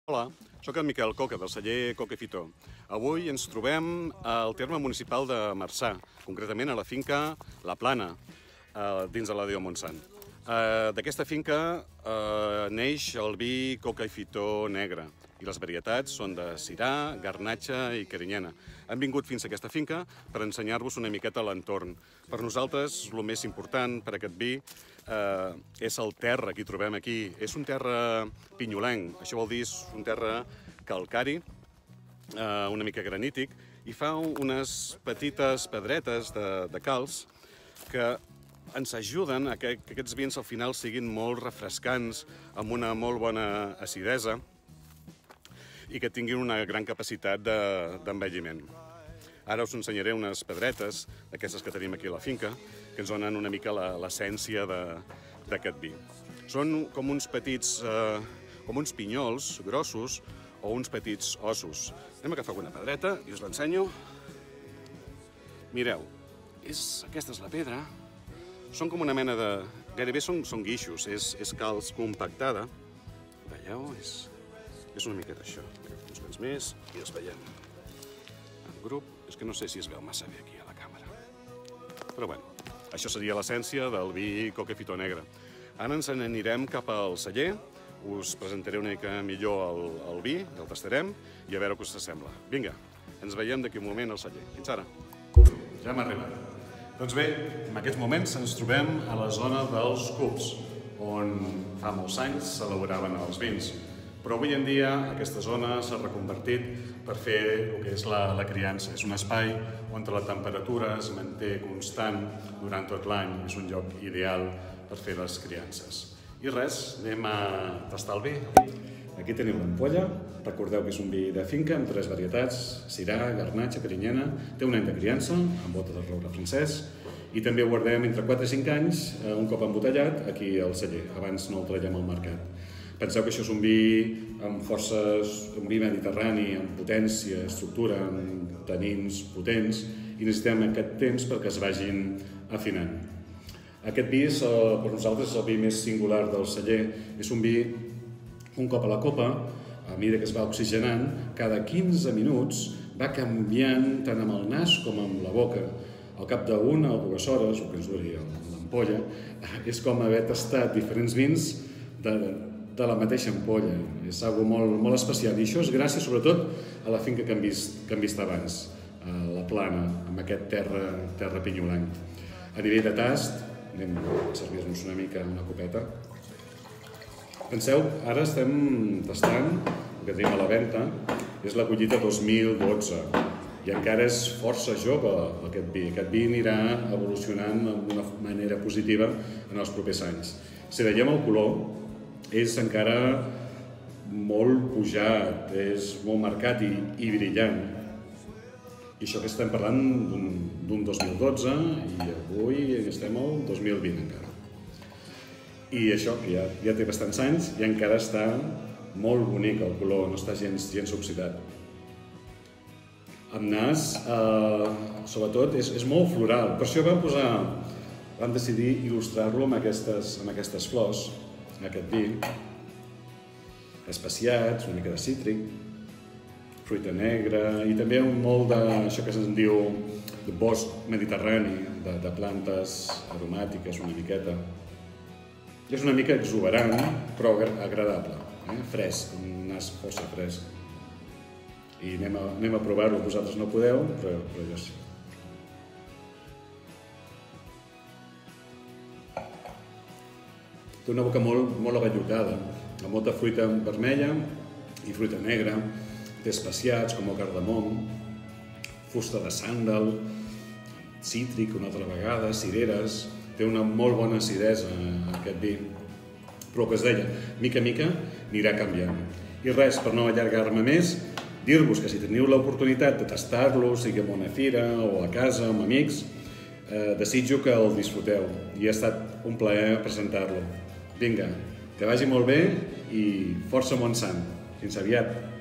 Hola, sóc en Miquel Coca, del celler Coca i Fitó. Avui ens trobem al terme municipal de Marçà, concretament a la finca La Plana, dins de la Déu Montsant. D'aquesta finca neix el vi Coca i Fitó negre, i les varietats són de Syrah, Garnatxa i Carinyena. Hem vingut fins a aquesta finca per ensenyar-vos una miqueta l'entorn. Per nosaltres, el més important per aquest vi és el terra que hi trobem aquí. És un terra pinyolenc, això vol dir és un terra calcari, una mica granític, i fa unes petites pedretes de calç que ens ajuden a que aquests vins al final siguin molt refrescants, amb una molt bona acidesa i que tinguin una gran capacitat d'envelliment. Ara us ensenyaré unes pedretes, d'aquestes que tenim aquí a la finca, que ens donen una mica l'essència d'aquest vi. Són com uns petits, com uns pinyols grossos o uns petits ossos. Anem a agafar una pedreta i us l'ensenyo. Mireu, aquesta és la pedra. Són com una mena de... Gairebé són guixos, és calç compactada. Veieu? És una miqueta això. Uns quants més i els veiem en grup. És que no sé si es veu massa bé aquí a la càmera. Però bueno, això seria l'essència del vi Coca i Fitó negre. Ara ens n'anirem cap al celler, us presentaré una mica millor el vi, el tastarem i a veure què us sembla. Vinga, ens veiem d'aquí un moment al celler. Fins ara. Ja hem arribat. Doncs bé, en aquests moments ens trobem a la zona dels cups, on fa molts anys s'elaboraven els vins. Però avui en dia aquesta zona s'ha reconvertit per fer el que és la criança. És un espai on la temperatura es manté constant durant tot l'any. És un lloc ideal per fer les criances. I res, anem a tastar el vi. Aquí teniu l'ampolla. Recordeu que és un vi de finca amb 3 varietats: Syrah, Garnatxa, Carinyena. Té un any de criança, amb bota de roure francès. I també ho guardem entre 4 i 5 anys, un cop embotellat, aquí al celler. Abans no el traiem al mercat. Penseu que això és un vi amb forces, un vi mediterrani, amb potència, estructura, amb tanins potents, i necessitem aquest temps perquè es vagin afinant. Aquest vi, per nosaltres, és el vi més singular del celler. És un vi, un cop a la copa, a mesura que es va oxigenant, cada 15 minuts va canviant tant amb el nas com amb la boca. Al cap d'una o 2 hores, o que ens duri l'ampolla, és com haver tastat diferents vins de la mateixa ampolla. És algo molt especial. I això és gràcies, sobretot, a la finca que hem vist abans, a La Plana, amb aquest terra pinyolenc. A nivell de tast, anem a servir-nos una mica una copeta. Penseu, ara estem tastant, el que tenim a la venda, és la collita 2012, i encara és força jove aquest vi. Aquest vi anirà evolucionant d'una manera positiva en els propers anys. Si veiem el color, és encara molt pujat, és molt marcat i brillant. I això que estem parlant d'un 2012 i avui estem al 2020 encara. I això, que ja té bastants anys i encara està molt bonic el color, no està gens oxidat. Amb nas, sobretot, és molt floral. Per això vam decidir il·lustrar-lo amb aquestes flors, aquest vi, especiats, una mica de cítric, fruita negra i també molt d'això que se'n diu bosc mediterrani, de plantes aromàtiques una miqueta. És una mica exuberant, però agradable, fresc, un nas força fresc. I anem a provar-ho, vosaltres no podeu, però jo sí. Té una boca molt avellugada, amb molta fruita vermella i fruita negra. Té especiats com el cardamom, fusta de sàndal, cítric una altra vegada, cireres. Té una molt bona acidesa aquest vi. Però el que es deia, mica en mica anirà canviant. I res, per no allargar-me més, dir-vos que si teniu l'oportunitat de tastar-lo, sigui en una fira o a casa amb amics, desitjo que el disfruteu i ha estat un plaer presentar-lo. Vinga, que vagi molt bé i força Montsant. Fins aviat!